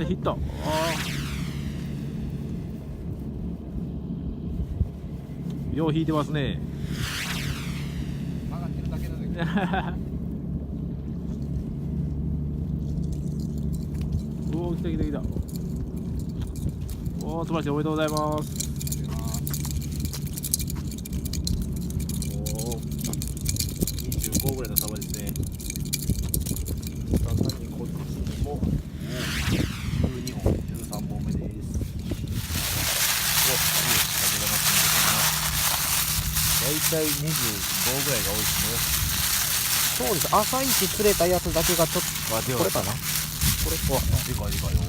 ヒット。よう引いてますね。曲がってるだけなんだけど。おお、来た来た来た。おお、素晴らしい。おめでとうございます。おお、25ぐらいのサバですね。さらにこっちにも12本、13本目です。お、いいです。大体25ぐらいが多いですそうです。朝一釣れたやつだけがちょっと、ね。これかな。これでかいでかいよ。